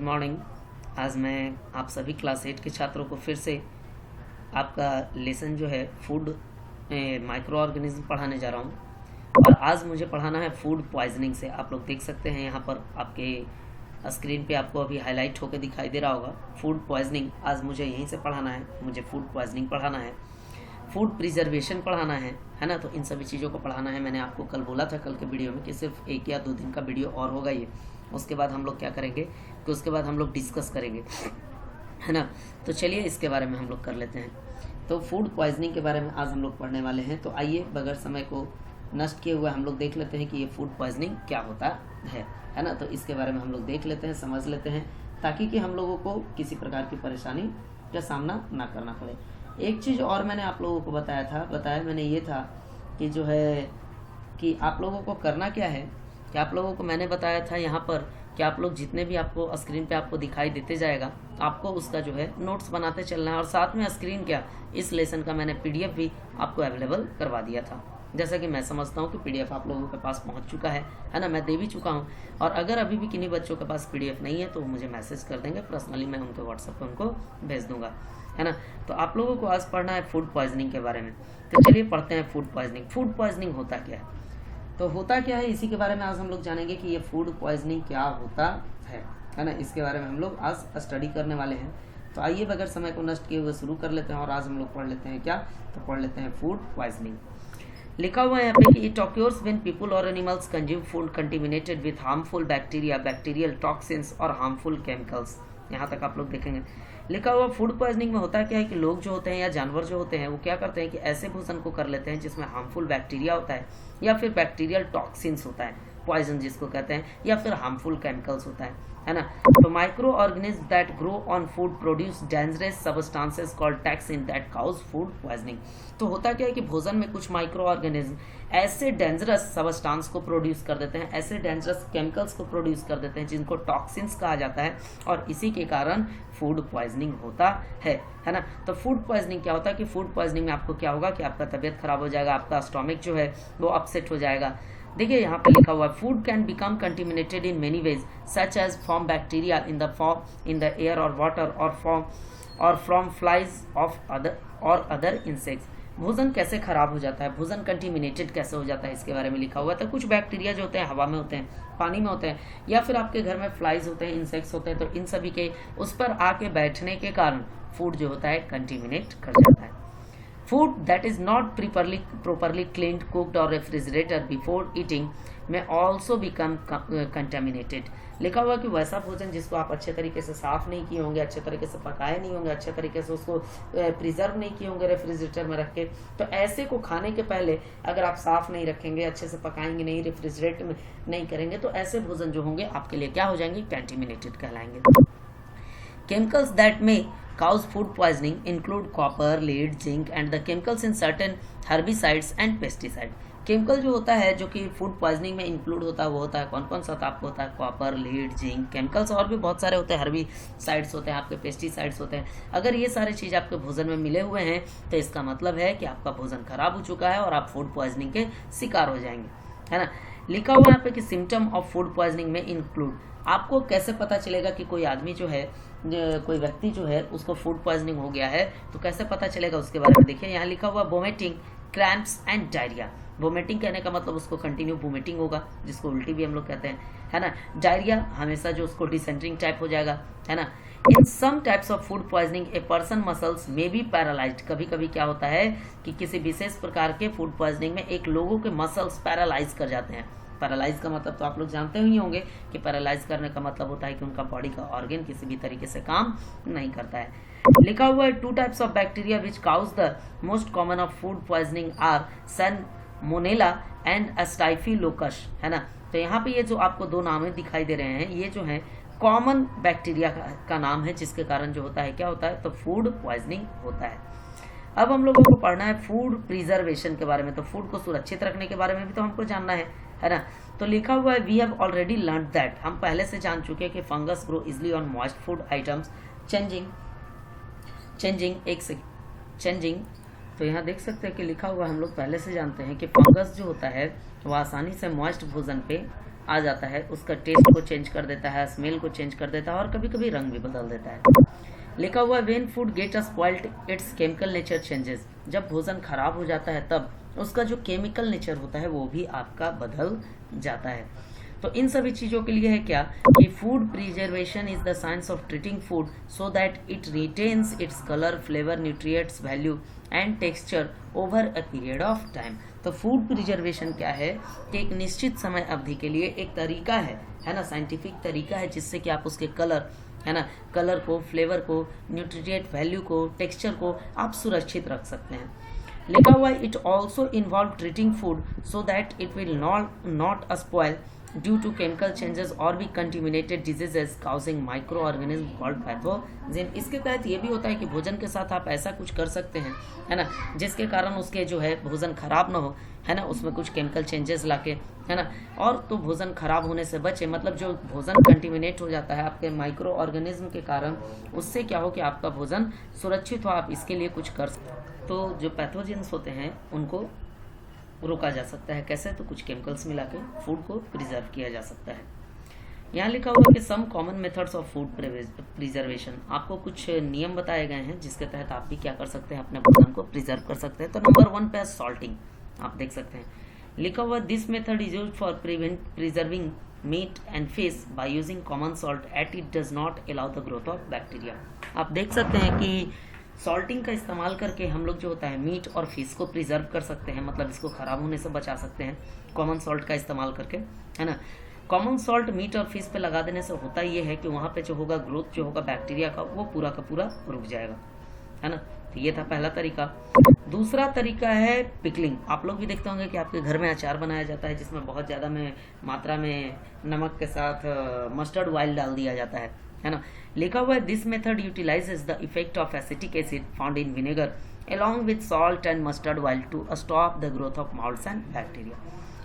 Good morning. आज मैं आप सभी क्लास 8 के छात्रों को फिर से आपका लेसन जो है फूड माइक्रो ऑर्गेनिज्म पढ़ाने जा रहा हूँ। और आज मुझे पढ़ाना है फूड पॉइजनिंग से। आप लोग देख सकते हैं यहाँ पर आपके स्क्रीन पे आपको अभी हाईलाइट होकर दिखाई दे रहा होगा फूड पॉइजनिंग। आज मुझे यहीं से पढ़ाना है, मुझे फूड पॉइजनिंग पढ़ाना है, फूड प्रिजर्वेशन पढ़ाना है ना। तो इन सभी चीज़ों को पढ़ाना है। मैंने आपको कल बोला था कल के वीडियो में कि सिर्फ 1 या 2 दिन का वीडियो और होगा ये। उसके बाद हम लोग क्या करेंगे कि उसके बाद हम लोग डिस्कस करेंगे, है ना। तो चलिए इसके बारे में हम लोग कर लेते हैं। तो फूड पॉइजनिंग के बारे में आज हम लोग पढ़ने वाले हैं। तो आइए बगैर समय को नष्ट किए हुए हम लोग देख लेते हैं कि ये फूड पॉइजनिंग क्या होता है ना। तो इसके बारे में हम लोग देख लेते हैं, समझ लेते हैं, ताकि कि हम लोगों को किसी प्रकार की परेशानी का सामना ना करना पड़े। एक चीज़ और मैंने आप लोगों को बताया मैंने ये था कि जो है कि आप लोगों को करना क्या है कि आप लोगों को मैंने बताया था यहाँ पर कि आप लोग जितने भी आपको स्क्रीन पे आपको दिखाई देते जाएगा आपको उसका जो है नोट्स बनाते चलना है। और साथ में स्क्रीन क्या, इस लेसन का मैंने पीडीएफ भी आपको अवेलेबल करवा दिया था। जैसा कि मैं समझता हूँ कि पीडीएफ आप लोगों के पास पहुँच चुका है ना, मैं दे भी चुका हूँ। और अगर अभी भी किन्हीं बच्चों के पास पीडीएफ नहीं है तो मुझे मैसेज कर देंगे पर्सनली, मैं उनके व्हाट्सएप पर उनको भेज दूँगा, है ना। तो आप लोगों को आज पढ़ना है फूड पॉइजनिंग के बारे में। तो चलिए पढ़ते हैं फूड पॉइजनिंग। फूड पॉइजनिंग होता क्या है, तो होता क्या है इसी के बारे में आज हम लोग जानेंगे कि ये फूड पॉइजनिंग क्या होता है ना। इसके बारे में हम लोग आज स्टडी करने वाले हैं। तो आइए बगैर समय को नष्ट किए हुए शुरू कर लेते हैं और आज हम लोग पढ़ लेते हैं क्या, तो पढ़ लेते हैं फूड पॉइजनिंग। लिखा हुआ है यहाँ पे कि इट ऑक्योर्स व्हेन पीपल और animals consume food contaminated with harmful bacteria, bacterial toxins और हार्मफुल केमिकल्स। यहाँ तक आप लोग देखेंगे। लिखा हुआ फूड पॉइजनिंग में होता क्या है कि लोग जो होते हैं या जानवर जो होते हैं वो क्या करते हैं कि ऐसे भोजन को कर लेते हैं जिसमें हार्मफुल बैक्टीरिया होता है या फिर बैक्टीरियल टॉक्सिन्स होता है, पॉइजन जिसको कहते हैं, या फिर हार्मफुल केमिकल्स होता है ना। तो microorganism that grow on food produce dangerous substances called toxin that cause food poisoning. तो होता क्या है कि भोजन में कुछ माइक्रो ऑर्गेनिज्म ऐसे डेंजरस सबस्टांस को प्रोड्यूस कर देते हैं, ऐसे डेंजरस केमिकल्स को प्रोड्यूस कर देते हैं जिनको टॉक्सिन्स कहा जाता है, और इसी के कारण फूड पॉइजनिंग होता है ना। तो फूड पॉइजनिंग क्या होता है कि फूड पॉइजनिंग में आपको क्या होगा कि आपका तबीयत खराब हो जाएगा, आपका स्टोमक जो है वो अपसेट हो जाएगा। देखिए यहाँ पे लिखा हुआ है food can become contaminated in many ways such as from bacteria in the air और वाटर और from flies of other insects. भोजन कैसे खराब हो जाता है, भोजन कंटेमिनेटेड कैसे हो जाता है, इसके बारे में लिखा हुआ है। तो कुछ बैक्टीरिया जो होते हैं हवा में होते हैं, पानी में होते हैं, या फिर आपके घर में फ्लाइज होते हैं, इंसेक्ट्स होते हैं, तो इन सभी के उस पर आके बैठने के कारण फूड जो होता है कंटेमिनेट कर जाता है। Food that is not properly cleaned, cooked or refrigerated before eating may also become contaminated। लिखा हुआ कि वैसा भोजन जिसको आप अच्छे तरीके से साफ नहीं किए होंगे, अच्छे तरीके से पकाए नहीं होंगे, अच्छे तरीके से उसको प्रिजर्व नहीं किए होंगे रेफ्रिजरेटर में रख के, तो ऐसे को खाने के पहले अगर आप साफ नहीं रखेंगे, अच्छे से पकाएंगे नहीं, रेफ्रिजरेटर में नहीं करेंगे, तो ऐसे भोजन जो होंगे आपके लिए क्या हो जाएंगे, कंटेमिनेटेड कहलाएंगे। Chemicals that may cause food poisoning include copper, lead, zinc and the chemicals in certain herbicides and pesticide। Chemical जो होता है जो कि फूड पॉइजनिंग में इंक्लूड होता है वो होता है कौन कौन सा, तो आपको होता है कॉपर, लीड, जिंक, केमिकल्स और भी बहुत सारे होते हैं, हर्बिसाइड्स होते हैं, आपके पेस्टिसाइड्स होते हैं। अगर ये सारी चीज़ आपके भोजन में मिले हुए हैं तो इसका मतलब है कि आपका भोजन खराब हो चुका है और आप फूड पॉइजनिंग के शिकार हो जाएंगे, है ना। लिखा हुआ यहाँ पे कि सिम्टम ऑफ फूड पॉइजनिंग में इंक्लूड, आपको कैसे पता चलेगा कि कोई आदमी जो है, कोई व्यक्ति जो है उसको फूड पॉइजनिंग हो गया है, तो कैसे पता चलेगा उसके बारे में देखिए। यहाँ लिखा हुआ vomiting, cramps and diarrhoea. Vomiting कहने का मतलब उसको कंटिन्यू वोमिटिंग होगा, जिसको उल्टी भी हम लोग कहते हैं, है ना। डायरिया हमेशा जो उसको डिसेंट्रिंग टाइप हो जाएगा, है ना। In some types of food poisoning a person muscles may be paralysed. कभी कभी क्या होता है कि किसी विशेष प्रकार के फूड पॉइजनिंग में एक लोगों के मसल्स पैरालाइज कर जाते हैं। पैरालाइज का मतलब तो आप लोग जानते ही होंगे कि पैरालाइज करने का मतलब होता है कि उनका बॉडी का ऑर्गन किसी भी तरीके से काम नहीं करता है। लिखा हुआ है 2 types of bacteria which cause the most common of food poisoning are salmonella and staphylococcus, है ना। तो यहाँ पे ये जो आपको 2 नाम दिखाई दे रहे हैं, ये जो है कॉमन बैक्टीरिया का नाम है जिसके कारण जो होता है क्या होता है, तो फूड पॉइजनिंग होता है। अब हम लोगों को पढ़ना है फूड प्रिजर्वेशन के बारे में। तो फूड को सुरक्षित रखने के बारे में भी तो हमको जानना है ना। तो लिखा हुआ है we have already learn that, हम पहले से जान चुके हैं कि fungus grow easily on moist food items changing. तो यहाँ देख सकते हैं कि लिखा हुआ हम लोग पहले से जानते हैं कि फंगस जो होता है वो आसानी से मॉइस्ट भोजन पे आ जाता है उसका टेस्ट को चेंज कर देता है, स्मेल को चेंज कर देता है और कभी कभी रंग भी बदल देता है। लिखा हुआ when food gate spoiled it's chemical nature changes, जब भोजन खराब हो जाता है तब उसका जो केमिकल नेचर होता है वो भी आपका बदल जाता है। तो इन सभी चीज़ों के लिए है क्या कि food preservation is the science of treating food so that it retains its colour, flavour, nutrients, value and texture over a period of time. तो फूड प्रिजर्वेशन क्या है कि एक निश्चित समय अवधि के लिए एक तरीका है ना, साइंटिफिक तरीका है जिससे कि आप उसके कलर, है ना, कलर को, फ्लेवर को, न्यूट्रिएंट वैल्यू को, टेक्सचर को आप सुरक्षित रख सकते हैं। लिखा हुआ it also involve treating food so that it will not spoil due to chemical changes और भी contaminated diseases causing micro organism called pathogen. इसके तहत ये भी होता है कि भोजन के साथ आप ऐसा कुछ कर सकते हैं, है ना, जिसके कारण उसके जो है भोजन खराब ना हो, है ना, उसमें कुछ केमिकल चेंजेस लाके, है ना, और तो भोजन खराब होने से बचे। मतलब जो भोजन कंटिमिनेट हो जाता है आपके माइक्रो ऑर्गेनिज्म के कारण, उससे क्या हो कि आपका भोजन सुरक्षित हो, आप इसके लिए कुछ कर सकते। तो जो पैथोजेंस होते हैं उनको रोका जा सकता है। कैसे? तो कुछ केमिकल्स मिला के फूड को प्रिजर्व किया जा सकता है। यहाँ लिखा हुआ कि some common methods of food preservation, आपको कुछ नियम बताए गए हैं जिसके तहत आप भी क्या कर सकते हैं, अपने भोजन को प्रिजर्व कर सकते हैं। तो नंबर 1 पे सॉल्टिंग, आप देख सकते हैं लिखा हुआ this method is used for preserving meat and fish by using common salt at it does not allow the growth of bacteria. आप देख सकते हैं कि सॉल्टिंग का इस्तेमाल करके हम लोग जो होता है मीट और फिश को प्रिजर्व कर सकते हैं, मतलब इसको ख़राब होने से बचा सकते हैं कॉमन सॉल्ट का इस्तेमाल करके, है ना। कॉमन सॉल्ट मीट और फिश पे लगा देने से होता ये है कि वहाँ पे जो होगा ग्रोथ जो होगा बैक्टीरिया का वो पूरा का पूरा रुक जाएगा, है ना। तो ये था पहला तरीका। दूसरा तरीका है पिकलिंग। आप लोग भी देखते होंगे कि आपके घर में अचार बनाया जाता है जिसमें बहुत ज़्यादा में मात्रा में नमक के साथ मस्टर्ड ऑयल डाल दिया जाता है ना। लिखा हुआ है this method utilises the effect of acetic acid found in vinegar along with salt and mustard oil to stop the growth of molds and bacteria।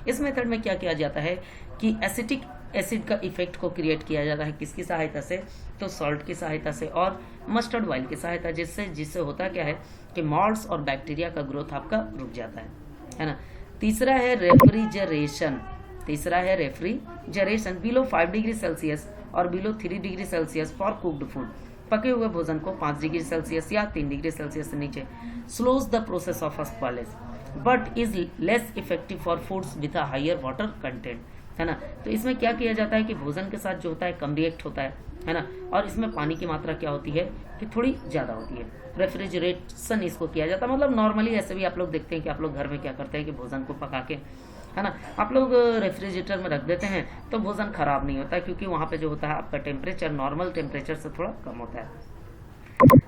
इस मेथड में क्या किया जाता है कि एसिटिक एसिड का इफेक्ट को क्रिएट किया जाता है किसकी सहायता से, तो सॉल्ट की सहायता से और मस्टर्ड ऑयल की सहायता, जिससे होता क्या है कि मॉल्ड्स और बैक्टीरिया का ग्रोथ आपका रुक जाता है ना। तीसरा है रेफ्रिजरेशन। बिलो 5 डिग्री सेल्सियस और below 3 degree Celsius for cooked food. पके हुए भोजन को 5 डिग्री सेल्सियस या 3 डिग्री सेल्सियस से नीचे slows the process of spoilage but is less effective for foods with a higher water content, है ना। तो इसमें क्या किया जाता है कि भोजन के साथ जो होता है कम रिएक्ट होता है ना, और इसमें पानी की मात्रा क्या होती है कि थोड़ी ज़्यादा होती है। रेफ्रिजरेशन इसको किया जाता है। मतलब नॉर्मली ऐसे भी आप लोग देखते हैं कि आप लोग घर में क्या करते हैं कि भोजन को पका के, है ना, आप लोग रेफ्रिजरेटर में रख देते हैं तो भोजन खराब नहीं होता है क्योंकि वहाँ पे जो होता है आपका टेम्परेचर नॉर्मल टेम्परेचर से थोड़ा कम होता है।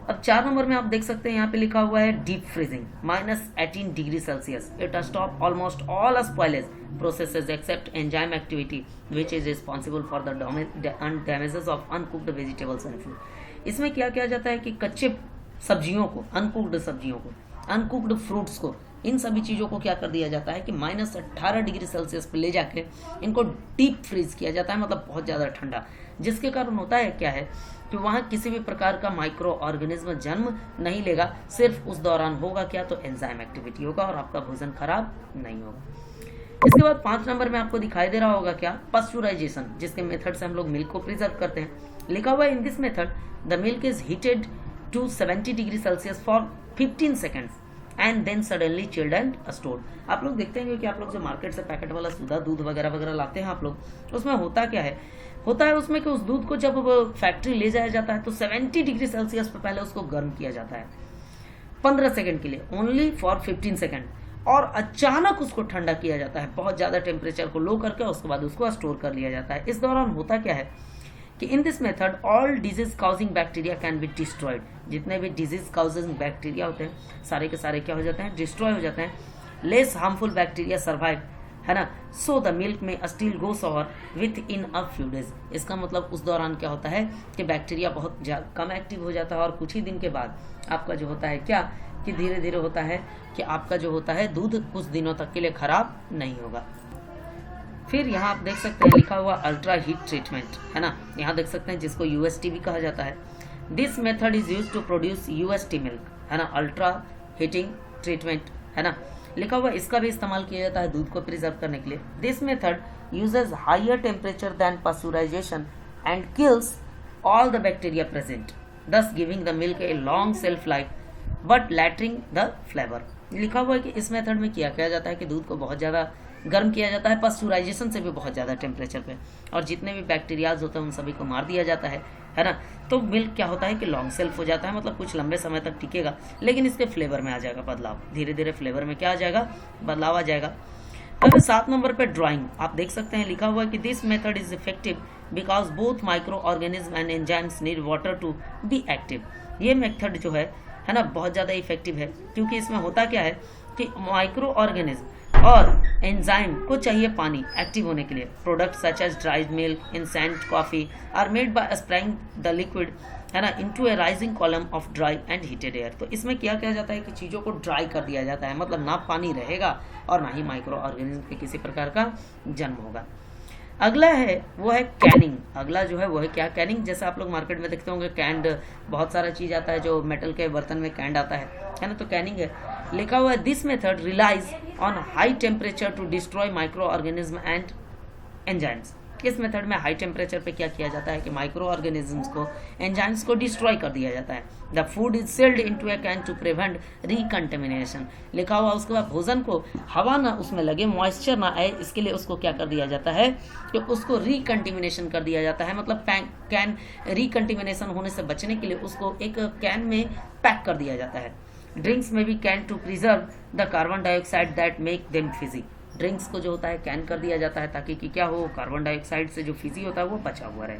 अब 4 नंबर में आप देख सकते हैं यहाँ पे लिखा हुआ है deep freezing -18 degree Celsius. It stop almost all spoilage processes except enzyme activity which is responsible for the damages of uncooked vegetables and food. इसमें क्या किया जाता है कि कच्चे सब्जियों को, अनकुक्ड फ्रूट्स को, इन सभी चीज़ों को क्या कर दिया जाता है कि -18 डिग्री सेल्सियस पे ले जाके इनको डीप फ्रीज किया जाता है, मतलब बहुत ज़्यादा ठंडा, जिसके कारण होता है क्या है कि वहाँ किसी भी प्रकार का माइक्रो ऑर्गेनिज्म जन्म नहीं लेगा। सिर्फ उस दौरान होगा क्या, तो एंजाइम एक्टिविटी होगा और आपका भोजन खराब नहीं होगा। इसके बाद 5 नंबर में आपको दिखाई दे रहा होगा क्या, पास्चुराइजेशन, जिसके मेथड से हम लोग मिल्क को प्रिजर्व करते हैं। लिखा हुआ है in this method the milk is heated to 70 degree Celsius for 15 seconds and then suddenly chilled and stored. आप लोग देखते हैं कि आप लोग जो मार्केट से पैकेट वाला सुधा दूध वगैरह वगैरह लाते हैं आप लोग, उसमें होता क्या है, होता है उसमें कि उस दूध को जब फैक्ट्री ले जाया जाता है तो 70 डिग्री सेल्सियस पर पहले उसको गर्म किया जाता है 15 सेकंड के लिए, ओनली फॉर 15 सेकंड, और अचानक उसको ठंडा किया जाता है बहुत ज़्यादा टेम्परेचर को लो करके, उसके बाद उसको स्टोर कर लिया जाता है। इस दौरान होता क्या है कि इन this method all disease causing bacteria can be destroyed. जितने भी डिजीज काउजिंग बैक्टीरिया होते हैं सारे के सारे क्या हो जाते हैं, डिस्ट्रॉय हो जाते हैं। लेस हार्मफुल बैक्टीरिया सर्वाइव, है ना। सो द मिल्क में still go sour with in a few days. इसका मतलब उस दौरान क्या होता है कि बैक्टीरिया बहुत कम एक्टिव हो जाता है और कुछ ही दिन के बाद आपका जो होता है क्या कि धीरे धीरे होता है कि आपका जो होता है दूध कुछ दिनों तक के लिए खराब नहीं होगा। फिर यहाँ आप देख सकते हैं लिखा हुआ अल्ट्रा हीट ट्रीटमेंट, है ना। यहाँ देख सकते हैं जिसको यूएसटी भी कहा जाता है। This method is use to produce UST milk, है ना, अल्ट्रा हीटिंग ट्रीटमेंट, है ना। लिखा हुआ इसका भी इस्तेमाल किया जाता है दूध को प्रिजर्व करने के लिए। This method uses higher temperature than pasteurization and kills all the bacteria present, thus giving the milk a long shelf life but lacking the flavor। लिखा हुआ है कि इस मेथड में किया जाता है कि दूध को बहुत ज़्यादा गर्म किया जाता है पास्चुराइजेशन से भी बहुत ज़्यादा टेम्परेचर पे, और जितने भी बैक्टीरियाज होते हैं उन सभी को मार दिया जाता है ना। तो मिल्क क्या होता है कि लॉन्ग सेल्फ हो जाता है, मतलब कुछ लंबे समय तक टिकेगा, लेकिन इसके फ्लेवर में आ जाएगा बदलाव, धीरे धीरे फ्लेवर में क्या आ जाएगा, बदलाव आ जाएगा। अब 7 नंबर पे ड्राइंग आप देख सकते हैं, लिखा हुआ है कि this method is effective because both micro organism and enzymes need water to be active. ये मेथड जो है ना बहुत ज़्यादा इफेक्टिव है, क्योंकि इसमें होता क्या है कि माइक्रो ऑर्गेनिज्म और एंजाइम को चाहिए पानी एक्टिव होने के लिए। Product such as dried milk, instant coffee are made by spraying the liquid है ना into a rising column of dry and heated air. तो इसमें क्या किया जाता है कि चीज़ों को ड्राई कर दिया जाता है, मतलब ना पानी रहेगा और ना ही माइक्रो ऑर्गेनिज्म के किसी प्रकार का जन्म होगा। अगला है वो है कैनिंग। अगला जो है वो है क्या, कैनिंग। जैसे आप लोग मार्केट में देखते होंगे कैंड बहुत सारा चीज़ आता है जो मेटल के बर्तन में कैंड आता है ना, तो कैनिंग है। लिखा हुआ है this method relies on high temperature to destroy micro organism and enzymes. इस मेथड में हाई टेम्परेचर पे क्या किया जाता है कि माइक्रो ऑर्गेनिजम्स को, एंजाइम्स को डिस्ट्रॉय कर दिया जाता है। The food is sealed into a can to prevent recontamination. लिखा हुआ उसके बाद भोजन को हवा ना उसमें लगे, मॉइस्चर ना आए, इसके लिए उसको क्या कर दिया जाता है कि उसको रिकंटेमिनेशन कर दिया जाता है, मतलब कैन रिकंटेमिनेशन होने से बचने के लिए उसको एक कैन में पैक कर दिया जाता है। ड्रिंक्स में भी can to preserve the carbon dioxide that make them fizzy. Drinks को जो होता है कैन कर दिया जाता है ताकि कि क्या हो, कार्बन डाइऑक्साइड से जो फिजी होता है वो बचा हुआ रहे।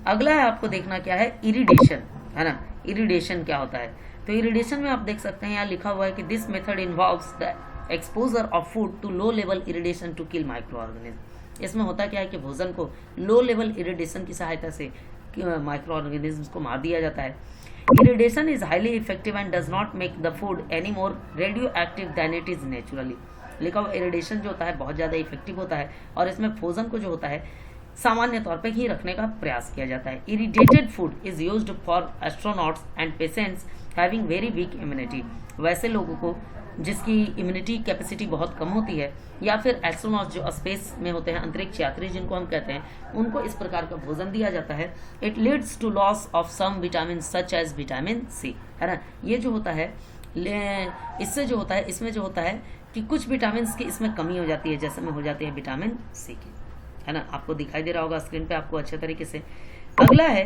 अगला है आपको देखना क्या है, इरिडेशन है ना। इरिडेशन क्या होता है, तो इरिडेशन में आप देख सकते हैं यहाँ लिखा हुआ है कि this method involves the exposure of food to low level irradiation to kill micro organism. इसमें होता क्या है कि भोजन को लो लेवल इरिडेशन की सहायता से माइक्रो ऑर्गेनिज्म को मार दिया जाता है। Irradiation is highly effective and does not make the food any more radio active than it is naturally. लिखा हुआ इरिडेशन जो होता है बहुत ज़्यादा इफेक्टिव होता है और इसमें भोजन को जो होता है सामान्य तौर पे ही रखने का प्रयास किया जाता है। Irritated food is used for astronauts and patients having very weak immunity. वैसे लोगों को जिसकी इम्यूनिटी कैपेसिटी बहुत कम होती है, या फिर एस्ट्रोनॉट्स जो स्पेस में होते हैं, अंतरिक्ष यात्री जिनको हम कहते हैं, उनको इस प्रकार का भोजन दिया जाता है। It leads to loss of some vitamin such as vitamin C, है ना। ये जो होता है इससे जो होता है, इसमें जो होता है कि कुछ विटामिन की इसमें कमी हो जाती है, जैसे में हो जाती है विटामिन सी की, है ना। आपको दिखाई दे रहा होगा स्क्रीन पे आपको अच्छे तरीके से। अगला है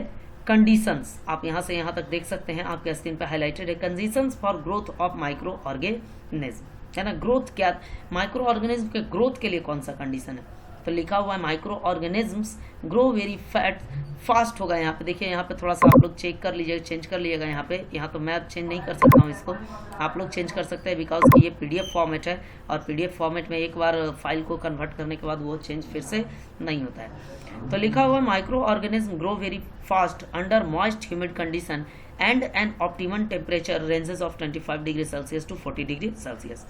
कंडीशंस। आप यहाँ से यहाँ तक देख सकते हैं, आपके स्क्रीन पे हाईलाइटेड है conditions for growth of micro organism, है ना। ग्रोथ क्या, माइक्रो ऑर्गेनिज्म के ग्रोथ के लिए कौन सा कंडीशन है, तो लिखा हुआ है micro organisms grow very fast होगा। यहाँ पे देखिए, यहाँ पे थोड़ा सा आप लोग चेक कर लीजिएगा, चेंज कर लीजिएगा। यहाँ पे यहाँ तो मैं चेंज नहीं कर सकता हूँ, इसको आप लोग चेंज कर सकते हैं बिकॉज ये पीडीएफ फॉर्मेट है और पीडीएफ फॉर्मेट में एक बार फाइल को कन्वर्ट करने के बाद वो चेंज फिर से नहीं होता है। तो लिखा हुआ microorganism grow very fast under moist humid condition and an optimum temperature ranges of 25 degree Celsius to 40 degree Celsius.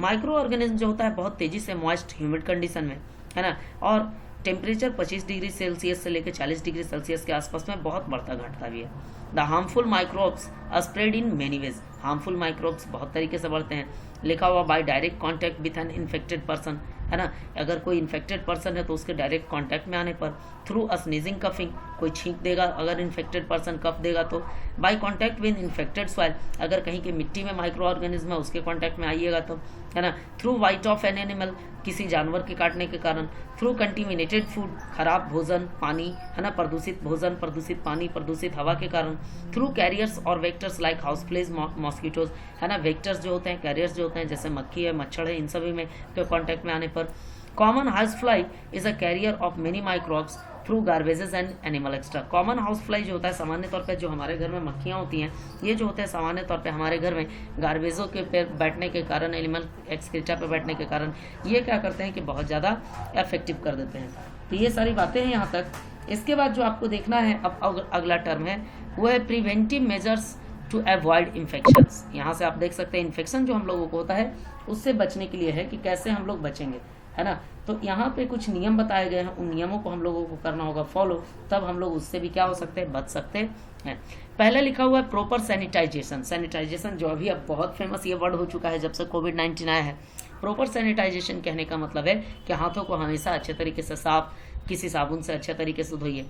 Microorganism जो होता है बहुत तेजी से मॉइस्ट ह्यूमिड कंडीशन में, है ना, और टेम्परेचर 25 डिग्री सेल्सियस से लेकर 40 डिग्री सेल्सियस के आसपास में बहुत बढ़ता घटता भी है। The harmful microbes are spread in many ways. Harmful microbes बहुत तरीके से बढ़ते हैं। लिखा हुआ by direct contact with an infected person, है ना। अगर कोई इन्फेक्टेड पर्सन है तो उसके डायरेक्ट कांटेक्ट में आने पर, थ्रू स्नीजिंग कफिंग, कोई छींक देगा अगर इन्फेक्टेड पर्सन कफ देगा तो, by contact with infected soil, अगर कहीं की मिट्टी में माइक्रो ऑर्गेनिज्म है उसके कांटेक्ट में आइएगा तो, है ना। Through white of an animal, किसी जानवर के काटने के कारण, थ्रू कंटिमिनेटेड फूड, खराब भोजन, पानी, है ना, प्रदूषित भोजन, प्रदूषित पानी, प्रदूषित हवा के कारण, थ्रू कैरियर्स और vectors like house fleas, mosquitoes, है ना। वेक्टर्स जो होते हैं, कैरियर्स जो होते हैं, जैसे मक्खी है, मच्छर है, इन सभी में के कांटेक्ट में आने पर। Common house fly is a carrier of many microbes through garbages and animal extra. Common house fly जो होता है सामान्य तौर पे जो हमारे घर में मक्खियाँ होती हैं, ये जो होते हैं सामान्य तौर पे हमारे घर में गार्बेजों के पे बैठने के कारण, एनिमल एक्सक्रीटा पे बैठने के कारण ये क्या करते हैं कि बहुत ज़्यादा इफेक्टिव कर देते हैं। तो ये सारी बातें हैं यहाँ तक। इसके बाद जो आपको देखना है अब अगला टर्म है वो है preventive measures to avoid infections. यहाँ से आप देख सकते हैं इन्फेक्शन जो हम लोगों को होता है उससे बचने के लिए है कि कैसे हम लोग बचेंगे, है ना। तो यहाँ पे कुछ नियम बताए गए हैं, उन नियमों को हम लोगों को करना होगा फॉलो, तब हम लोग उससे भी क्या हो सकते हैं, बच सकते हैं। पहले लिखा हुआ है प्रॉपर सैनिटाइजेशन। सैनिटाइजेशन जो अभी अब बहुत फेमस ये वर्ड हो चुका है जब से कोविड-19 आया है, प्रॉपर सैनिटाइजेशन कहने का मतलब है कि हाथों को हमेशा अच्छे तरीके से साफ, किसी साबुन से अच्छे तरीके से धोइए।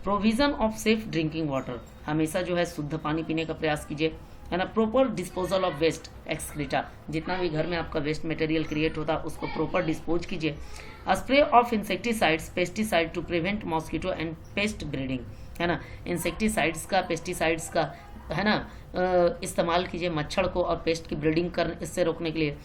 Provision of safe drinking water, हमेशा जो है शुद्ध पानी पीने का प्रयास कीजिए, है ना। Proper disposal of waste excreta, जितना भी घर में आपका वेस्ट मटेरियल क्रिएट होता है उसको प्रॉपर डिस्पोज कीजिए। Spray of insecticides pesticide to prevent mosquito and pest breeding, है ना। इंसेक्टिसाइड्स का, पेस्टिसाइड्स का, है ना, इस्तेमाल कीजिए मच्छर को और पेस्ट की ब्रीडिंग कर इससे रोकने के लिए।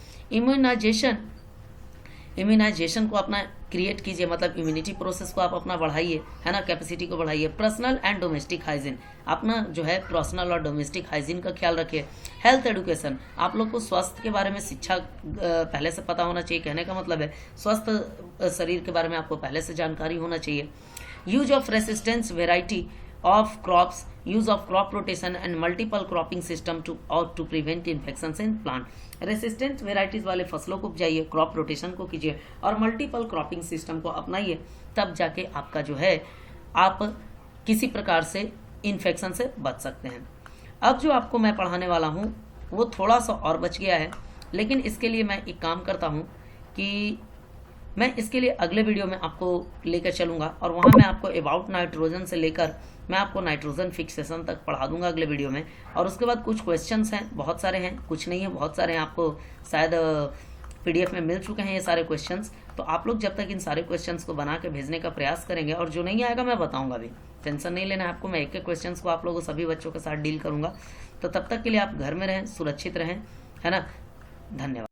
इम्यूनाइजेशन को अपना क्रिएट कीजिए, मतलब इम्यूनिटी प्रोसेस को आप अपना बढ़ाइए, है ना, कैपेसिटी को बढ़ाइए। पर्सनल एंड डोमेस्टिक हाइजीन, अपना जो है पर्सनल और डोमेस्टिक हाइजीन का ख्याल रखिए। हेल्थ एडुकेशन, आप लोग को स्वास्थ्य के बारे में शिक्षा पहले से पता होना चाहिए, कहने का मतलब है स्वस्थ शरीर के बारे में आपको पहले से जानकारी होना चाहिए। Use of resistance variety of crops, use of crop rotation and multiple cropping system to prevent infections in plant। Resistant varieties वाले फसलों को उपजाइए, क्रॉप रोटेशन को कीजिए और मल्टीपल क्रॉपिंग सिस्टम को अपनाइए, तब जाके आपका जो है आप किसी प्रकार से इन्फेक्शन से बच सकते हैं। अब जो आपको मैं पढ़ाने वाला हूँ वो थोड़ा सा और बच गया है, लेकिन इसके लिए मैं एक काम करता हूँ कि मैं इसके लिए अगले वीडियो में आपको लेकर चलूँगा और वहाँ मैं आपको अबाउट नाइट्रोजन से लेकर मैं आपको नाइट्रोजन फिक्सेशन तक पढ़ा दूंगा अगले वीडियो में। और उसके बाद कुछ क्वेश्चंस हैं, बहुत सारे हैं, कुछ नहीं है, बहुत सारे हैं, आपको शायद PDF में मिल चुके हैं ये सारे क्वेश्चंस। तो आप लोग जब तक इन सारे क्वेश्चंस को बना के भेजने का प्रयास करेंगे, और जो नहीं आएगा मैं बताऊंगा भी, टेंशन नहीं लेना है आपको, मैं एक एक क्वेश्चंस को आप लोगों सभी बच्चों के साथ डील करूँगा। तो तब तक के लिए आप घर में रहें, सुरक्षित रहें, है ना। धन्यवाद।